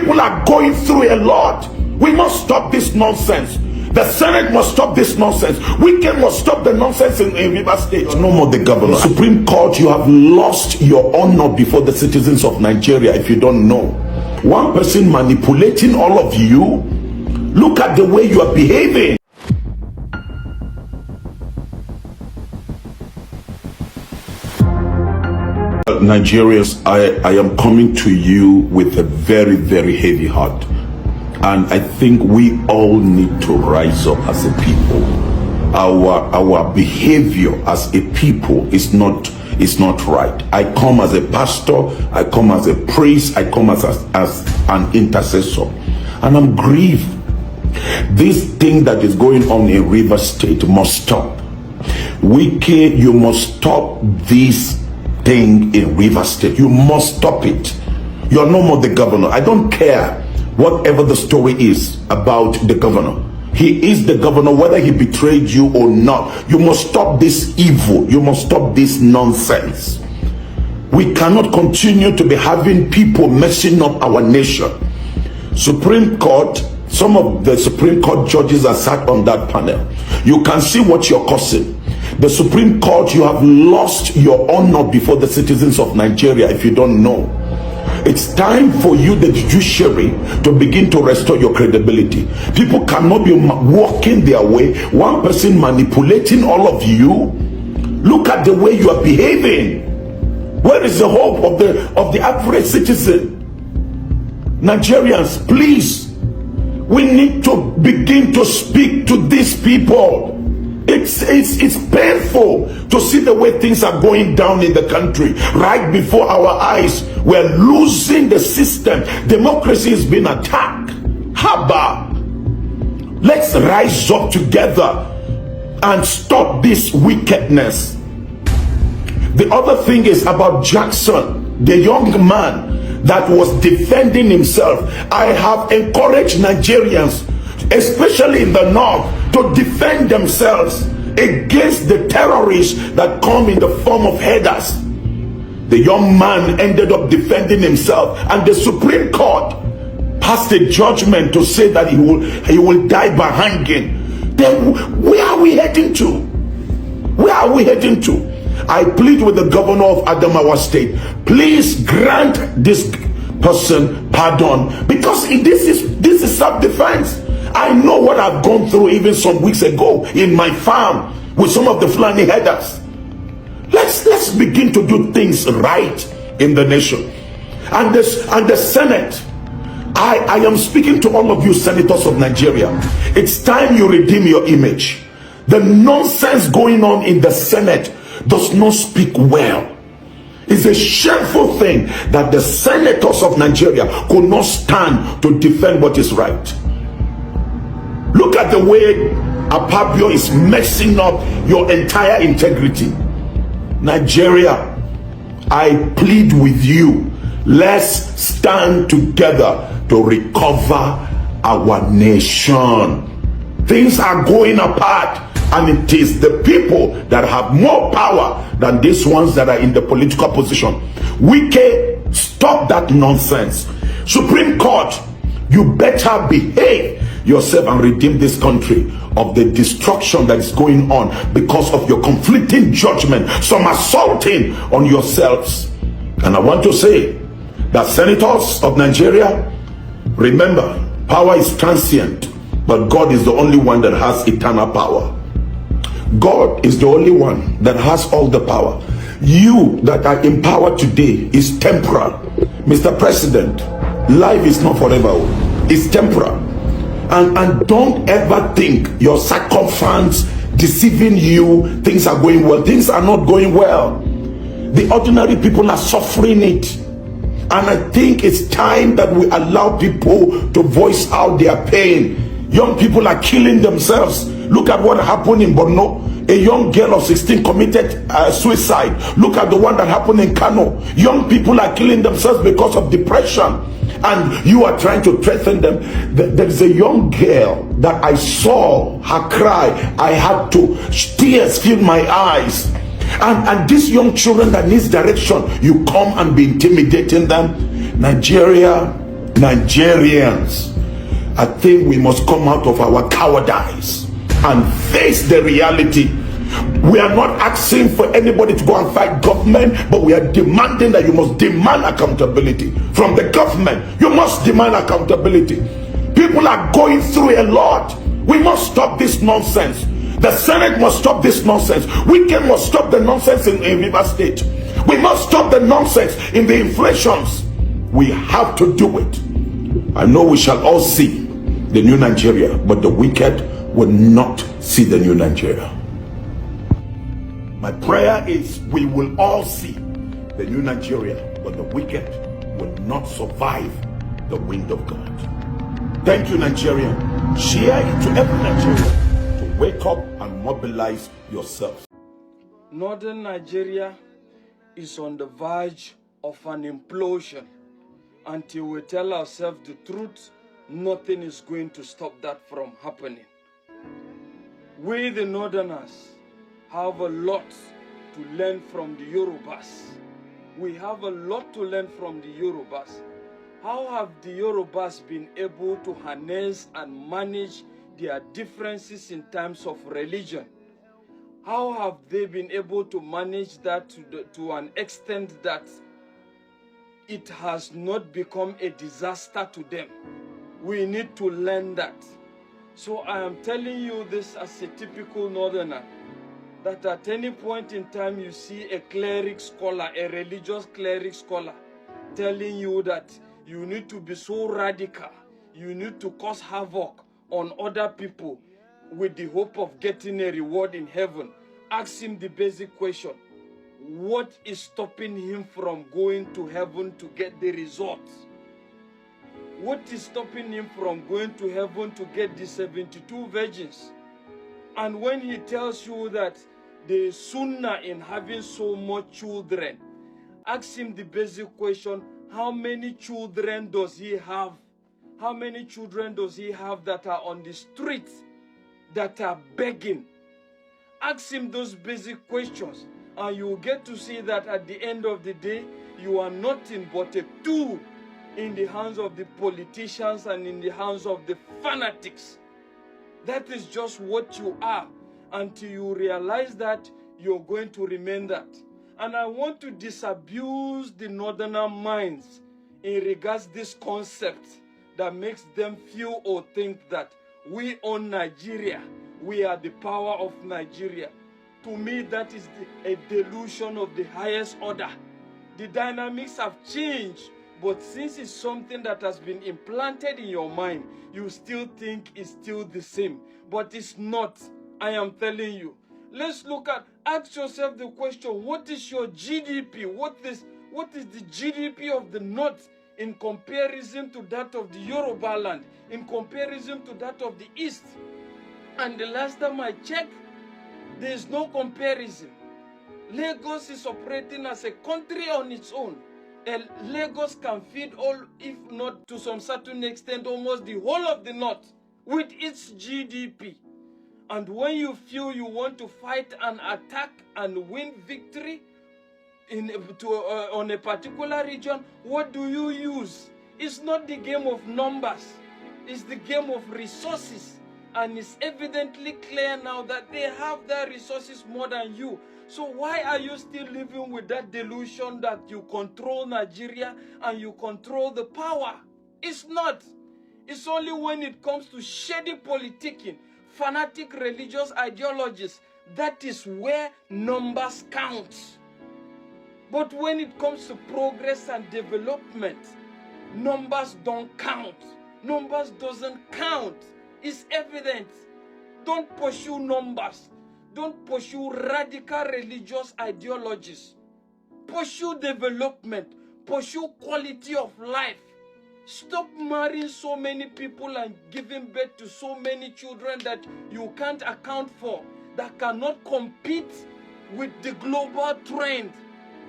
People are going through a lot. We must stop this nonsense. The Senate must stop this nonsense. Wike must stop the nonsense in River State. No more the governor. Supreme Court, you have lost your honor before the citizens of Nigeria if you don't know. One person manipulating all of you. Look at the way you are behaving. Nigerians, I am coming to you with a very, very heavy heart. And I think we all need to rise up as a people. Our behavior as a people is not right. I come as a pastor, I come as a priest, I come as an intercessor. And I'm grieved. This thing that is going on in River State must stop. Wike, you must stop this thing in River State. You must stop it. You are no more the governor. I don't care whatever the story is about the governor. He is the governor, whether he betrayed you or not. You must stop this evil. You must stop this nonsense. We cannot continue to be having people messing up our nation. Supreme Court, some of the Supreme Court judges are sat on that panel. You can see what you're causing. The Supreme Court, you have lost your honor before the citizens of Nigeria if you don't know. It's time for you, the judiciary, to begin to restore your credibility. People cannot be walking their way, one person manipulating all of you. Look at the way you are behaving. Where is the hope of the average citizen? Nigerians, please, we need to begin to speak to these people. It's painful to see the way things are going down in the country. Right before our eyes, we're losing the system. Democracy is being attacked. Haba, let's rise up together and stop this wickedness. The other thing is about Jackson, the young man that was defending himself. I have encouraged Nigerians, especially in the north, to defend themselves against the terrorists that come in the form of headers. The young man ended up defending himself, and the Supreme Court passed a judgment to say that he will die by hanging. Then where are we heading to? Where are we heading to? I plead with the governor of Adamawa State, please grant this person pardon, because this is self-defense. I know what I've gone through even some weeks ago in my farm with some of the Fulani headers. Let's begin to do things right in the nation. And the Senate, I am speaking to all of you senators of Nigeria. It's time you redeem your image. The nonsense going on in the Senate does not speak well. It's a shameful thing that the senators of Nigeria could not stand to defend what is right. Look at the way Apapio is messing up your entire integrity. Nigeria, I plead with you, let's stand together to recover our nation. Things are going apart, and it is the people that have more power than these ones that are in the political position. Wike, stop that nonsense. Supreme Court, you better behave yourself and redeem this country of the destruction that is going on because of your conflicting judgment, some assaulting on yourselves. And I want to say that senators of Nigeria, remember, power is transient, but God is the only one that has eternal power. God is the only one that has all the power. You that are in power today is temporal. Mr. President, life is not forever. It's temporal. And don't ever think your circumstance deceiving you, things are going well. Things are not going well. The ordinary people are suffering it. And I think it's time that we allow people to voice out their pain. Young people are killing themselves. Look at what happened in Borno. A young girl of 16 committed suicide. Look at the one that happened in Kano. Young people are killing themselves because of depression. And you are trying to threaten them. There is a young girl that I saw her cry. I had to, tears filled my eyes. And these young children that needs direction, you come and be intimidating them. Nigeria, Nigerians, I think we must come out of our cowardice and face the reality. We are not asking for anybody to go and fight government, but we are demanding that you must demand accountability from the government. You must demand accountability. People are going through a lot. We must stop this nonsense. The Senate must stop this nonsense. Wike must stop the nonsense in River State. We must stop the nonsense in the inflations. We have to do it. I know we shall all see the new Nigeria, but the wicked will not see the new Nigeria. My prayer is we will all see the new Nigeria, but the wicked will not survive the wind of God. Thank you, Nigeria. Share it to every Nigerian to wake up and mobilize yourself. Northern Nigeria is on the verge of an implosion. Until we tell ourselves the truth, nothing is going to stop that from happening. We, the Northerners, have a lot to learn from the Yorubas. We have a lot to learn from the Yorubas. How have the Yorubas been able to harness and manage their differences in terms of religion? How have they been able to manage that to an extent that it has not become a disaster to them? We need to learn that. So I am telling you this as a typical Northerner, that at any point in time you see a cleric scholar, a religious cleric scholar, telling you that you need to be so radical, you need to cause havoc on other people with the hope of getting a reward in heaven, ask him the basic question: what is stopping him from going to heaven to get the results? What is stopping him from going to heaven to get the 72 virgins? And when he tells you that there is sunnah in having so much children, ask him the basic question: how many children does he have? How many children does he have that are on the streets, that are begging? Ask him those basic questions, and you will get to see that at the end of the day, you are nothing but a tool in the hands of the politicians and in the hands of the fanatics. That is just what you are. Until you realize that, you're going to remain that. And I want to disabuse the Northerner minds in regards to this concept that makes them feel or think that we own Nigeria, we are the power of Nigeria. To me, that is a delusion of the highest order. The dynamics have changed, but since it's something that has been implanted in your mind, you still think it's still the same. But it's not. I am telling you. Let's ask yourself the question: what is your GDP? What is the GDP of the North in comparison to that of the Yoruba land, in comparison to that of the East? And the last time I checked, there is no comparison. Lagos is operating as a country on its own. And Lagos can feed all, if not to some certain extent, almost the whole of the North with its GDP. And when you feel you want to fight an attack and win victory on a particular region, what do you use? It's not the game of numbers. It's the game of resources. And it's evidently clear now that they have their resources more than you. So why are you still living with that delusion that you control Nigeria and you control the power? It's not. It's only when it comes to shady politicking, fanatic religious ideologies, that is where numbers count. But when it comes to progress and development, numbers don't count. Numbers doesn't count. It's evident. Don't pursue numbers. Don't pursue radical religious ideologies. Pursue development. Pursue quality of life. Stop marrying so many people and giving birth to so many children that you can't account for, that cannot compete with the global trend.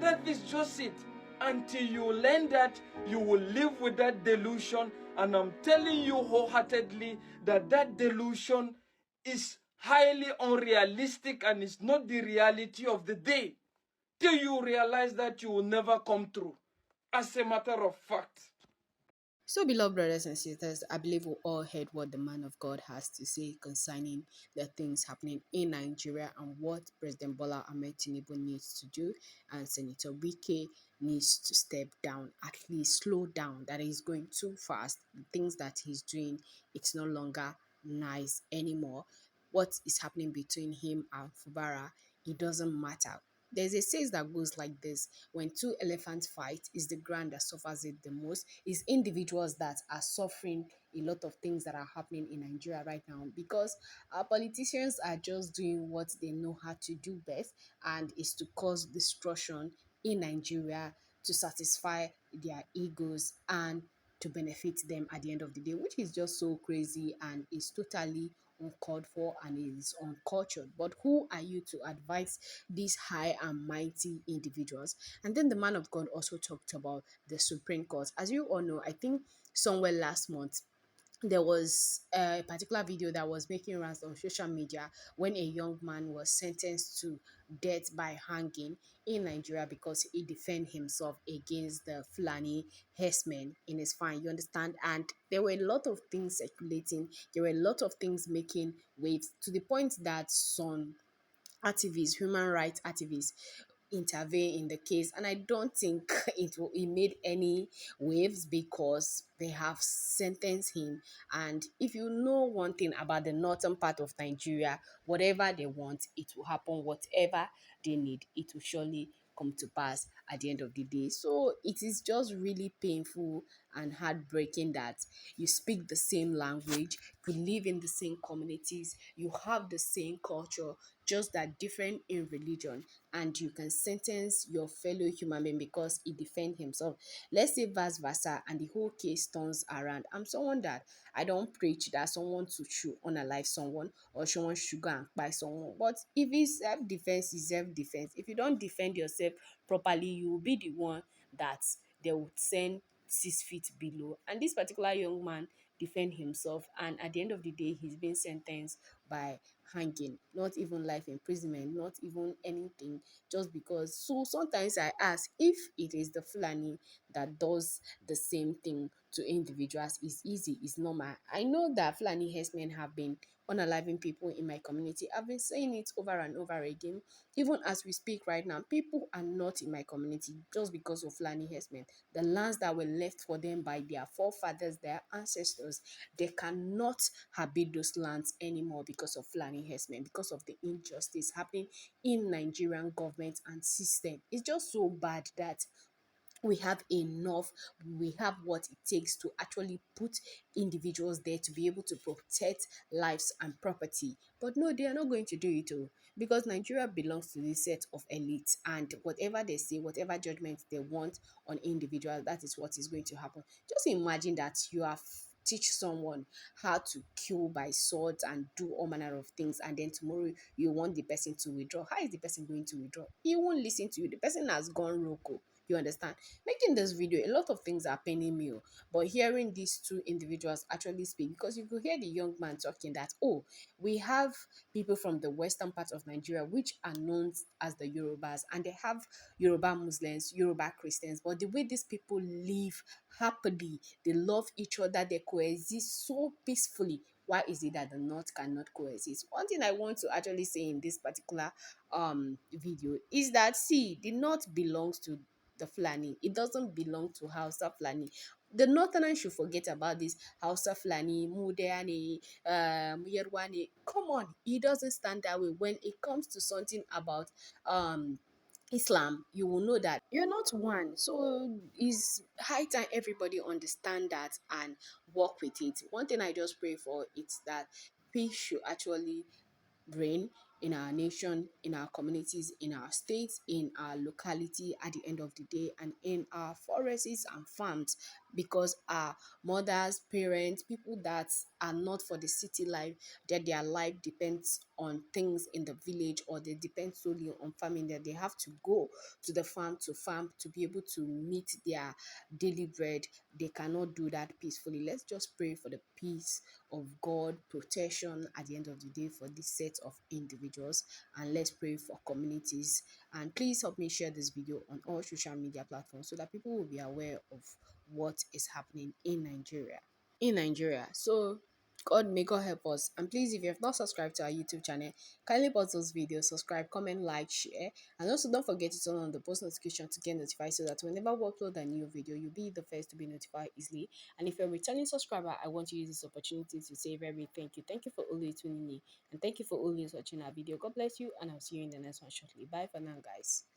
That is just it. Until you learn that, you will live with that delusion. And I'm telling you wholeheartedly that that delusion is highly unrealistic and is not the reality of the day. Till you realize that, you will never come through. As a matter of fact. So, beloved brothers and sisters, I believe we all heard what the man of God has to say concerning the things happening in Nigeria and what President Bola Ahmed Tinubu needs to do, and Senator Wike needs to step down, at least slow down. That he's going too fast. The things that he's doing, it's no longer nice anymore. What is happening between him and Fubara, it doesn't matter. There's a saying that goes like this: when two elephants fight, it's the ground that suffers it the most. It's individuals that are suffering a lot of things that are happening in Nigeria right now because our politicians are just doing what they know how to do best, and is to cause destruction in Nigeria to satisfy their egos and to benefit them at the end of the day, which is just so crazy and is totally uncalled for and is uncultured. But who are you to advise these high and mighty individuals? And then the man of God also talked about the Supreme Court. As you all know, I think somewhere last month, there was a particular video that was making rounds on social media when a young man was sentenced to death by hanging in Nigeria because he defended himself against the Fulani herdsmen in his fine. You understand? And there were a lot of things circulating. There were a lot of things making waves to the point that some activists, human rights activists, intervene in the case, and I don't think it made any waves because they have sentenced him. And if you know one thing about the northern part of Nigeria, whatever they want, it will happen. Whatever they need, it will surely come to pass at the end of the day. So it is just really painful and heartbreaking that you speak the same language, you live in the same communities, you have the same culture, just that different in religion, and you can sentence your fellow human being because he defend himself. Let's say vice versa, and the whole case turns around. I'm someone that I don't preach that someone to shoot unalive someone or someone should go and buy someone. But if it's self-defense, it's self-defense. If you don't defend yourself properly, you will be the one that they would send 6 feet below. And this particular young man defend himself, and at the end of the day he's been sentenced by hanging, not even life imprisonment, not even anything, just because. So sometimes I ask, if it is the Fulani that does the same thing to individuals, it's easy, it's normal. I know that Fulani herdsmen have been unaliving people in my community. I've been saying it over and over again. Even as we speak right now, people are not in my community just because of Fulani herdsmen. The lands that were left for them by their forefathers, their ancestors, they cannot habit those lands anymore because of Fulani herdsmen, because of the injustice happening in Nigerian government and system. It's just so bad that we have enough, we have what it takes to actually put individuals there to be able to protect lives and property. But no, they are not going to do it all, because Nigeria belongs to this set of elites, and whatever they say, whatever judgment they want on individuals, that is what is going to happen. Just imagine that you have teach someone how to kill by swords and do all manner of things, and then tomorrow you want the person to withdraw. How is the person going to withdraw? He won't listen to you. The person has gone loco. You understand? Making this video, a lot of things are paining me, oh, but hearing these two individuals actually speak, because you could hear the young man talking that, oh, we have people from the western part of Nigeria which are known as the Yorubas, and they have Yoruba Muslims, Yoruba Christians, but the way these people live happily, they love each other, they coexist so peacefully. Why is it that the north cannot coexist? One thing I want to actually say in this particular video is that, see, the north belongs to the Fulani. It doesn't belong to Hausa Fulani. The Northerners should forget about this Hausa Fulani, Mudeani, Yerwani. Come on, it doesn't stand that way. When it comes to something about Islam, you will know that you're not one. So it's high time everybody understand that and work with it. One thing I just pray for is that peace should actually reign in our nation, in our communities, in our states, in our locality at the end of the day, and in our forests and farms, because our mothers, parents, people that are not for the city life, that their life depends on things in the village, or they depend solely on farming, that they have to go to the farm to be able to meet their daily bread. They cannot do that peacefully. Let's just pray for the peace of God, protection at the end of the day for this set of individuals, and let's pray for communities. And please help me share this video on all social media platforms so that people will be aware of what is happening in Nigeria. So God help us. And please, if you have not subscribed to our YouTube channel, kindly pause those videos, subscribe, comment, like, share, and also don't forget to turn on the post notification to get notified so that whenever we upload a new video, you'll be the first to be notified easily. And if you're a returning subscriber, I want to use this opportunity to say very thank you. Thank you for always tuning in, and thank you for always watching our video. God bless you, and I'll see you in the next one shortly. Bye for now, guys.